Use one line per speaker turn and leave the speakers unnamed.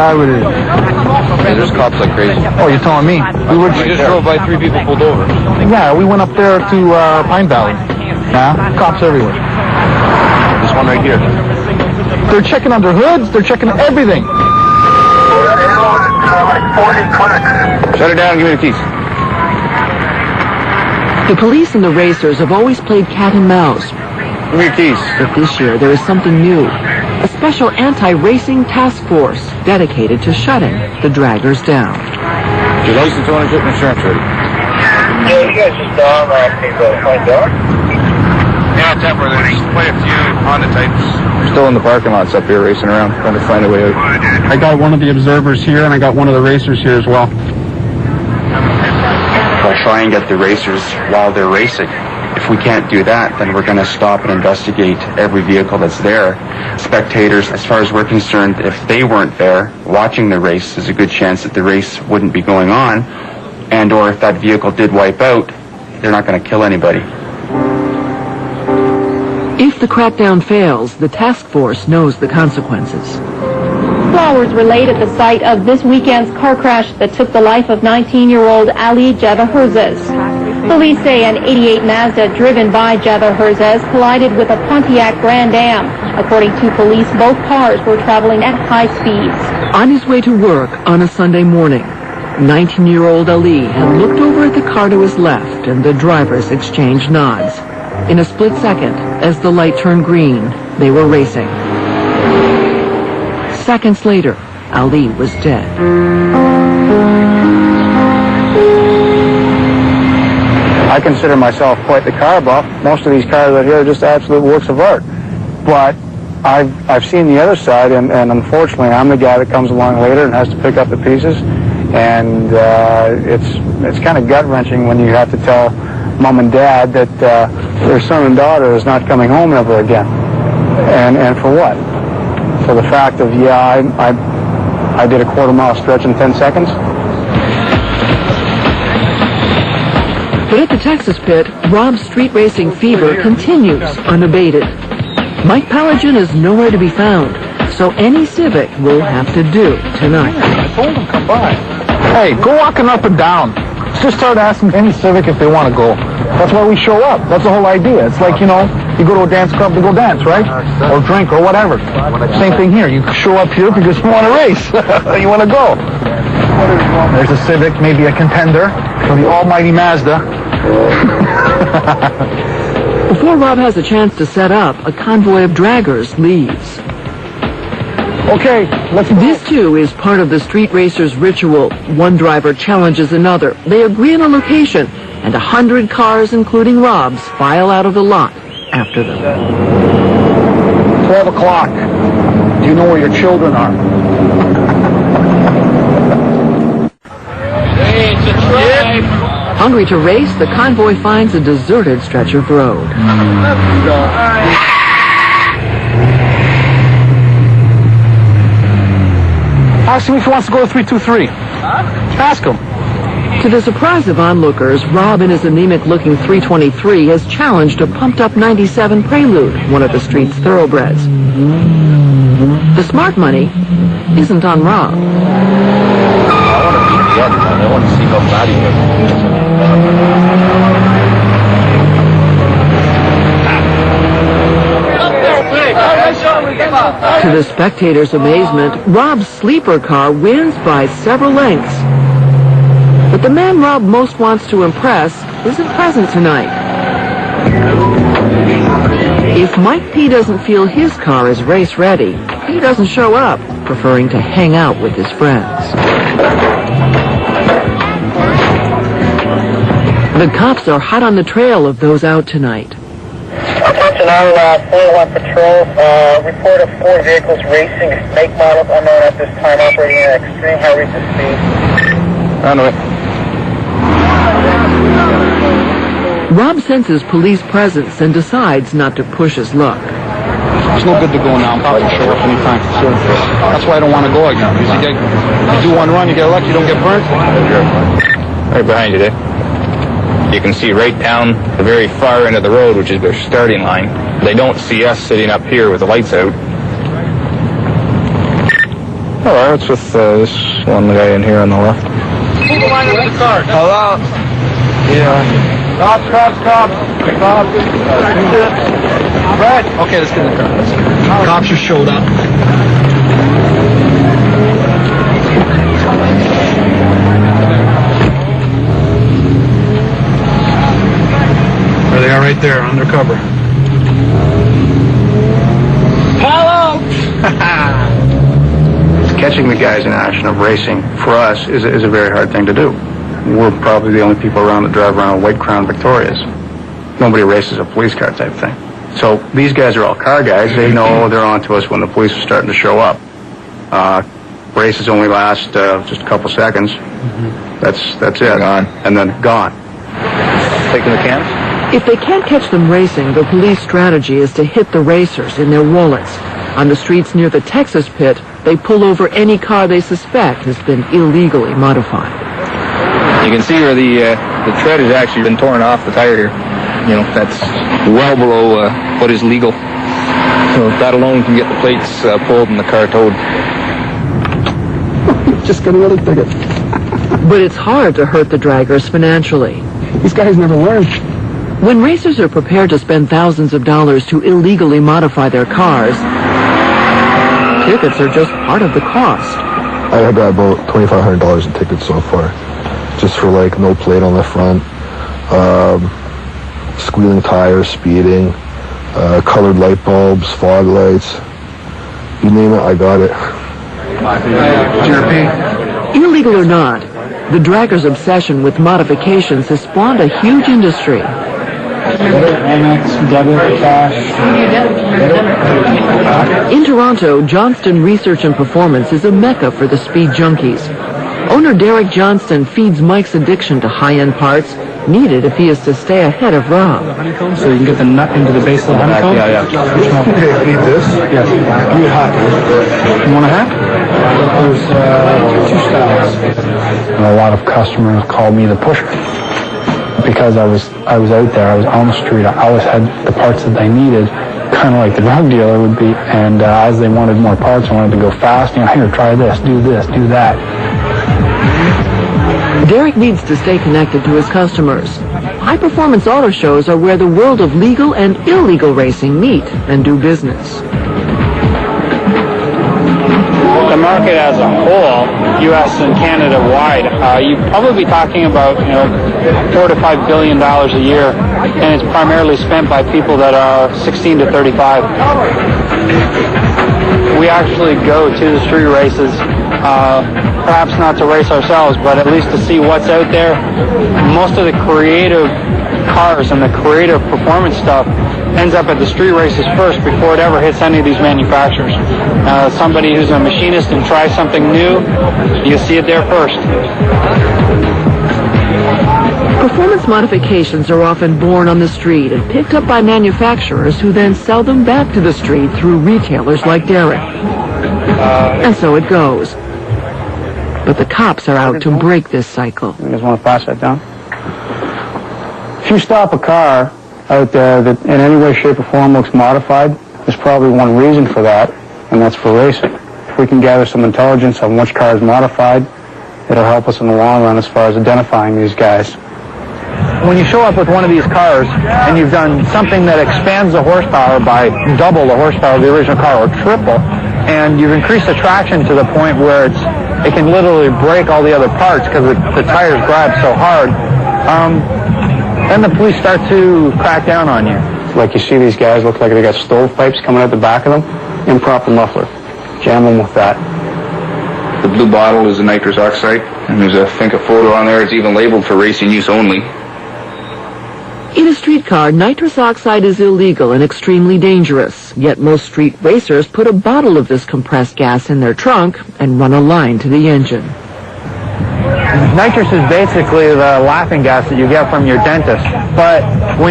I would.
Hey, there's cops like crazy.
Oh, you're telling me?
We just drove by 3 people pulled over.
Yeah, we went up there to Pine Valley. Yeah, cops everywhere.
This one right here.
They're checking under hoods. They're checking everything.
Shut it down and give me the keys.
The police and the racers have always played cat and mouse.
Give me your keys.
But this year there is something new. A special anti-racing task force dedicated to shutting the draggers down.
Your license, ownership, and insurance ready.
Yeah, you guys just find out.
Yeah, temporary. There's quite a few Honda types. Still in the parking lots up here racing around, trying to find a way out.
I got one of the observers here, and I got one of the racers here as well.
We'll try and get the racers while they're racing. If we can't do that, then we're going to stop and investigate every vehicle that's there. Spectators, as far as we're concerned, if they weren't there watching the race, there's a good chance that the race wouldn't be going on, and or if that vehicle did wipe out, they're not going to kill anybody.
If the crackdown fails, the task force knows the consequences.
Flowers were laid at the site of this weekend's car crash that took the life of 19-year-old Ali Javaherzes. Police say an 88 Mazda driven by Javaherzes collided with a Pontiac Grand Am. According to police, both cars were traveling at high speeds.
On his way to work on a Sunday morning, 19-year-old Ali had looked over at the car to his left, and the drivers exchanged nods. In a split second, as the light turned green, they were racing. Seconds later, Ali was dead.
I consider myself quite the car buff. Most of these cars out here are just absolute works of art. But I've seen the other side, and unfortunately, I'm the guy that comes along later and has to pick up the pieces. And it's kind of gut-wrenching when you have to tell mom and dad that their son and daughter is not coming home ever again. And for what? For the fact of, yeah, I did a quarter-mile stretch in 10 seconds.
But at the Texas pit, Rob's street racing fever continues unabated. Mike Palagian is nowhere to be found, so any Civic will have to do tonight.
I told him, come by. Hey, go walking up and down. Just start asking any Civic if they want to go. That's why we show up. That's the whole idea. It's like, you know, you go to a dance club to go dance, right? Or drink or whatever. Same thing here. You show up here because you want to race. You want to go. There's a Civic, maybe a contender for the almighty Mazda.
Before Rob has a chance to set up, a convoy of draggers leaves.
Okay, let's go.
This, too, is part of the street racers' ritual. One driver challenges another. They agree on a location, and 100 cars, including Rob's, file out of the lot after them.
12 o'clock. Do you know where your children are?
Hey, it's a try.
Hungry to race, the convoy finds a deserted stretch of road.
Ask him if he wants to go to 323. Ask him.
To the surprise of onlookers, Rob in his anemic-looking 323 has challenged a pumped-up 97 Prelude, one of the street's thoroughbreds. The smart money isn't on Rob.
I want to beat the other one. I want to see how bad he is.
To the spectators' amazement, Rob's sleeper car wins by several lengths. But the man Rob most wants to impress isn't present tonight. If Mike P. doesn't feel his car is race ready, he doesn't show up, preferring to hang out with his friends. The cops are hot on the trail of those out tonight.
Attention on 401 patrol. Report of 4 vehicles racing, make models unknown at this time, operating at extreme high rates of speed.
On the way.
Rob senses police presence and decides not to push his luck.
It's no good to go now. Cops will show up anytime. That's why I don't want to go again. Because you do one run, you get lucky, you don't get burnt.
Right behind you there. You can see right down the very far end of the road, which is their starting line. They don't see us sitting up here with the lights out. Hello, it's with this one guy in here on the left. Hello? Yeah. Cops. Brad. Okay, let's get in the car. Cops just showed up. There they are right there, undercover. Hello!
Catching the guys in action of racing, for us, is a very hard thing to do. We're probably the only people around that drive around with white Crown Victorias. Nobody races a police car type thing. So these guys are all car guys. They know they're on to us when the police are starting to show up. Races only last just a couple seconds. That's it.
Gone.
And then gone.
Taking the cans?
If they can't catch them racing, the police strategy is to hit the racers in their wallets. On the streets near the Texas pit, they pull over any car they suspect has been illegally modified.
You can see where the tread has actually been torn off the tire here. You know, that's well below what is legal. So that alone can get the plates pulled and the car towed.
Just got another ticket.
But it's hard to hurt the draggers financially.
These guys never learn.
When racers are prepared to spend thousands of dollars to illegally modify their cars, tickets are just part of the cost.
I have got about $2,500 in tickets so far, just for like no plate on the front, squealing tires, speeding, colored light bulbs, fog lights, you name it, I got it.
Illegal or not, the draggers' obsession with modifications has spawned a huge industry. In Toronto, Johnston Research and Performance is a mecca for the speed junkies. Owner Derek Johnston feeds Mike's addiction to high-end parts, needed if he is to stay ahead of Rob.
So you can get the nut into the base of the honeycomb?
Yeah. Hey, I need this?
Yes. Give me a hat. You want a hat? There's two styles. And a lot of customers called me the pusher. Because I was out there, I was on the street, I always had the parts that they needed, kind of like the drug dealer would be, and as they wanted more parts, I wanted to go fast, here, try this, do that.
Derek needs to stay connected to his customers. High-performance auto shows are where the world of legal and illegal racing meet and do business.
The market as a whole, U.S. and Canada-wide, you'd probably be talking about $4 to $5 billion a year, and it's primarily spent by people that are 16 to 35. We actually go to the street races, perhaps not to race ourselves, but at least to see what's out there. Most of the creative cars and the creative performance stuff ends up at the street races first before it ever hits any of these manufacturers. Somebody who's a machinist and tries something new, you see it there first.
Performance modifications are often born on the street and picked up by manufacturers who then sell them back to the street through retailers like Derek. And so it goes. But the cops are out to break this cycle.
You guys want to pass that down? If you stop a car out there that in any way, shape, or form looks modified, there's probably one reason for that, and that's for racing. If we can gather some intelligence on which car is modified, it'll help us in the long run as far as identifying these guys.
When you show up with one of these cars and you've done something that expands the horsepower by double the horsepower of the original car or triple, and you've increased the traction to the point where it can literally break all the other parts because the tires grab so hard, then the police start to crack down on you.
Like you see these guys look like they got stovepipes coming out the back of them. Improper muffler. Jam them with that.
The blue bottle is a nitrous oxide, and there's I think a photo on there. It's even labeled for racing use only.
In a street car, nitrous oxide is illegal and extremely dangerous. Yet most street racers put a bottle of this compressed gas in their trunk and run a line to the engine.
Nitrous is basically the laughing gas that you get from your dentist, but when